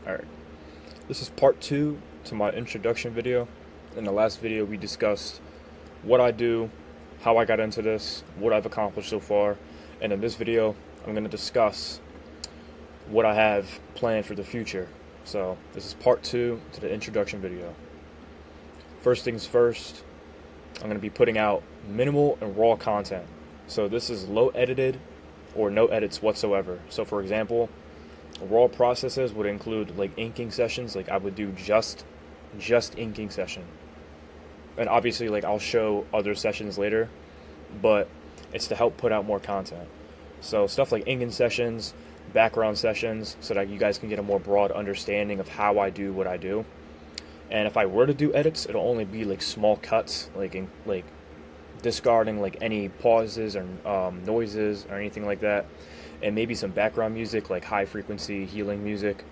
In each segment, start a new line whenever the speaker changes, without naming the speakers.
Alright, this is part 2 to my introduction video. In the last video we discussed what I do, how I got into this, what I've accomplished so far, and in this video I'm going to discuss what I have planned for the future. So this is part 2 to the introduction video. First things first, I'm going to be putting out minimal and raw content. So this is low edited or no edits whatsoever. So for example, raw processes would include like inking sessions. Like I would do just inking session, and obviously like I'll show other sessions later, but it's to help put out more content. So stuff like inking sessions, background sessions, so that you guys can get a more broad understanding of how I do what I do. And if I were to do edits, it'll only be like small cuts, like discarding like any pauses or noises or anything like that, and maybe some background music like high frequency healing music.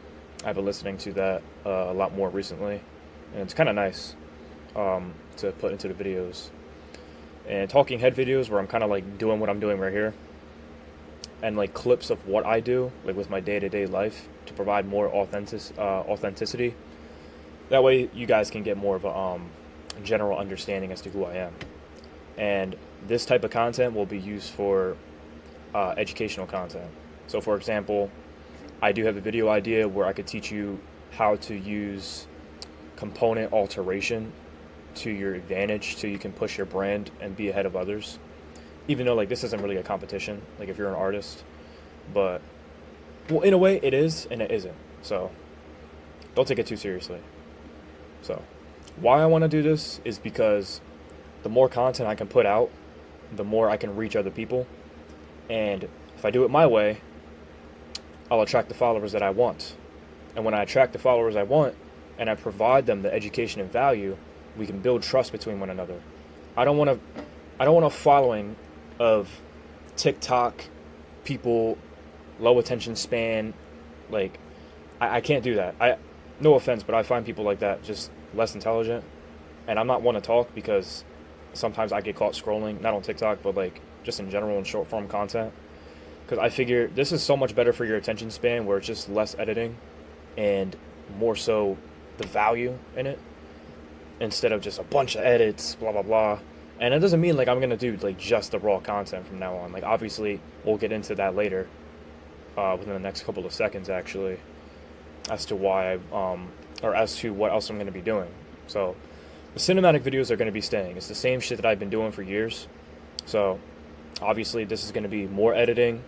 I've been listening to that a lot more recently, and it's kind of nice to put into the videos. And talking head videos where I'm kind of like doing what I'm doing right here, and like clips of what I do like with my day-to-day life to provide more authenticity. That way you guys can get more of a general understanding as to who I am. And this type of content will be used for educational content. So for example, I do have a video idea where I could teach you how to use component alteration to your advantage so you can push your brand and be ahead of others. Even though like this isn't really a competition, like if you're an artist, but well, in a way it is and it isn't. So don't take it too seriously. So why I want to do this is because the more content I can put out, the more I can reach other people. And if I do it my way, I'll attract the followers that I want. And when I attract the followers I want, and I provide them the education and value, we can build trust between one another. I don't want a following of TikTok people, low attention span. Like, I can't do that. No offense, but I find people like that just less intelligent. And I'm not one to talk because sometimes I get caught scrolling, not on TikTok, but like just in general in short form content. Because I figure this is so much better for your attention span, where it's just less editing and more so the value in it, instead of just a bunch of edits, blah, blah, blah. And it doesn't mean like I'm going to do like just the raw content from now on. Like obviously we'll get into that later within the next couple of seconds actually, as to why or as to what else I'm going to be doing. So the cinematic videos are going to be staying. It's the same shit that I've been doing for years. So obviously this is going to be more editing,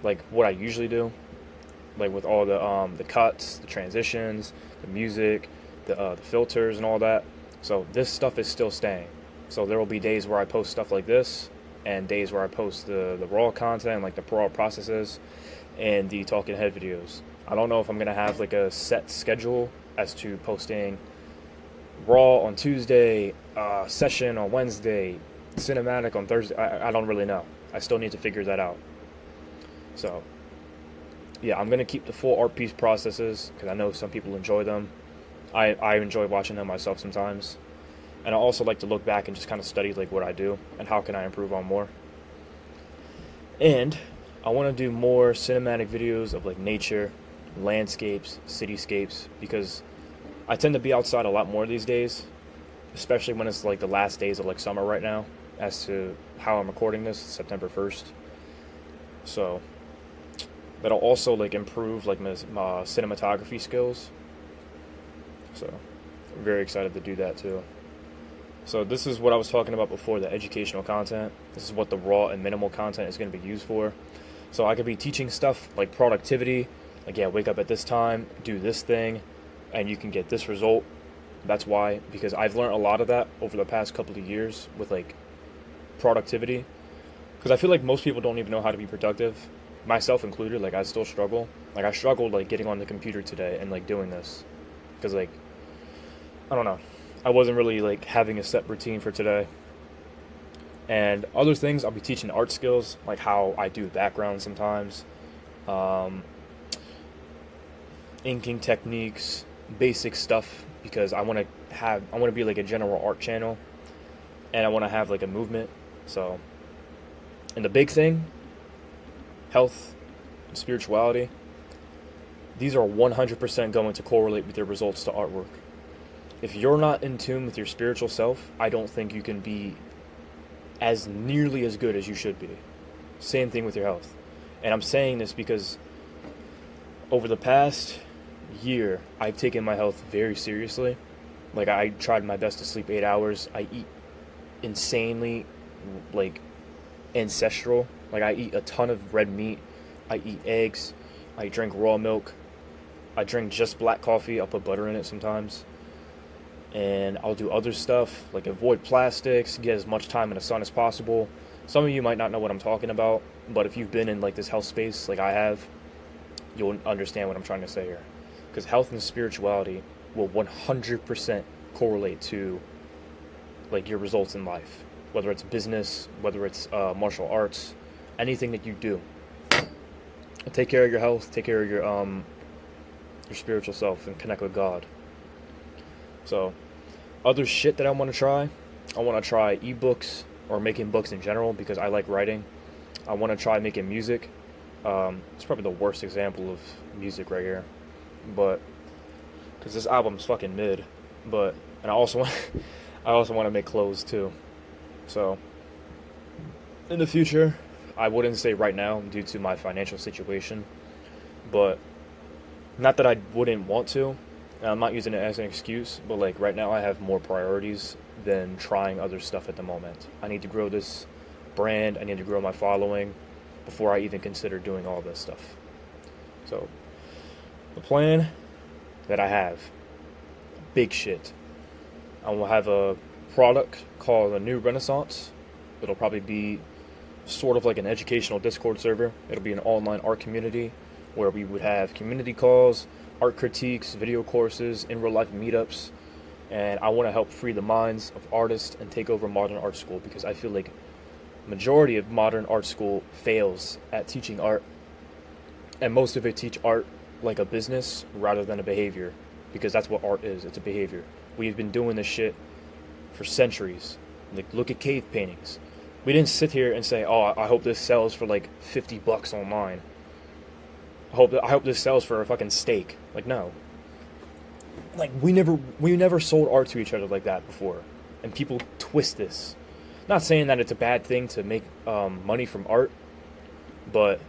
like what I usually do, like with all the cuts, the transitions, the music, the filters and all that. So this stuff is still staying. So there will be days where I post stuff like this, and days where I post the raw content, like the raw processes and the talking head videos. I don't know if I'm going to have like a set schedule as to posting raw on Tuesday, session on Wednesday, cinematic on Thursday. I don't really know. I still need to figure that out. So yeah, I'm going to keep the full art piece processes because I know some people enjoy them. I enjoy watching them myself sometimes. And I also like to look back and just kind of study like what I do and how can I improve on more. And I want to do more cinematic videos of like nature, landscapes, cityscapes, because I tend to be outside a lot more these days, especially when it's like the last days of like summer right now, as to how I'm recording this, September 1st. So that'll also like improve like my cinematography skills. So I'm very excited to do that too. So this is what I was talking about before, the educational content. This is what the raw and minimal content is going to be used for. So I could be teaching stuff like productivity, like yeah, wake up at this time, do this thing, and you can get this result. That's why, because I've learned a lot of that over the past couple of years with like productivity. Because I feel like most people don't even know how to be productive, myself included. Like I still struggle. Like I struggled like getting on the computer today and like doing this, because like I don't know, I wasn't really like having a set routine for today. And other things, I'll be teaching art skills, like how I do background sometimes, inking techniques, basic stuff, because I want to be like a general art channel, and I want to have like a movement. So, and the big thing, health and spirituality. these are 100% going to correlate with your results to artwork. If you're not in tune with your spiritual self, I don't think you can be as nearly as good as you should be. Same thing with your health. And I'm saying this because over the past year, I've taken my health very seriously. Like, I tried my best to sleep 8 hours. I eat insanely, like, ancestral. Like, I eat a ton of red meat. I eat eggs. I drink raw milk. I drink just black coffee. I'll put butter in it sometimes. And I'll do other stuff, like avoid plastics, get as much time in the sun as possible. Some of you might not know what I'm talking about, but if you've been in like this health space like I have, you'll understand what I'm trying to say here. Because health and spirituality will 100% correlate to like your results in life, whether it's business, whether it's martial arts, anything that you do. Take care of your health, take care of your spiritual self, and connect with God. So, other shit that I want to try ebooks or making books in general because I like writing. I want to try making music. It's probably the worst example of music right here, but because this album's fucking mid. And I also want to make clothes too. So, in the future, I wouldn't say right now due to my financial situation, but not that I wouldn't want to. And I'm not using it as an excuse, but like right now I have more priorities than trying other stuff at the moment. I need to grow this brand, I need to grow my following before I even consider doing all this stuff. So, the plan that I have, big shit. I will have a product called a New Renaissance. It'll probably be sort of like an educational Discord server. It'll be an online art community where we would have community calls, art critiques, video courses, in real life meetups, and I want to help free the minds of artists and take over modern art school because I feel like majority of modern art school fails at teaching art, and most of it teach art like a business rather than a behavior, because that's what art is. It's a behavior. We've been doing this shit for centuries. Like, look at cave paintings. We didn't sit here and say, oh, I hope this sells for like $50 online. I hope this sells for a fucking steak. Like, no. Like, we never sold art to each other like that before. And people twist this. Not saying that it's a bad thing to make money from art, but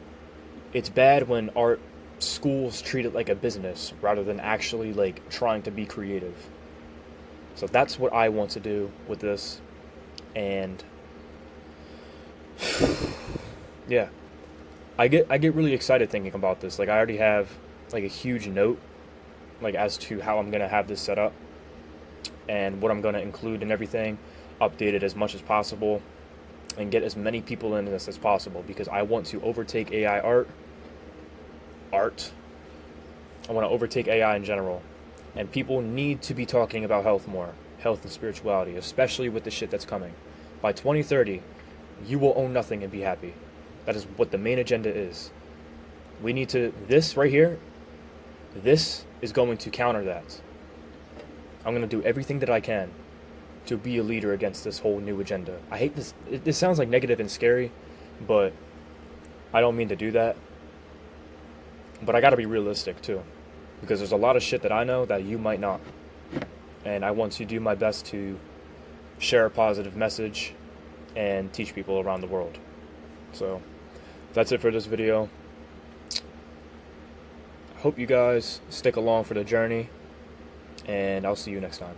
it's bad when art schools treat it like a business rather than actually like trying to be creative. So that's what I want to do with this. And yeah. I get really excited thinking about this. Like, I already have like a huge note like as to how I'm gonna have this set up and what I'm gonna include and everything, update it as much as possible, and get as many people in this as possible because I want to overtake AI art. I want to overtake AI in general, and people need to be talking about health more, health and spirituality, especially with the shit that's coming. By 2030, you will own nothing and be happy. That is what the main agenda is. We need to, this right here, this is going to counter that. I'm going to do everything that I can to be a leader against this whole new agenda. I hate this. This sounds like negative and scary, but I don't mean to do that. But I got to be realistic too, because there's a lot of shit that I know that you might not. And I want to do my best to share a positive message and teach people around the world. So that's it for this video. Hope you guys stick along for the journey, and I'll see you next time.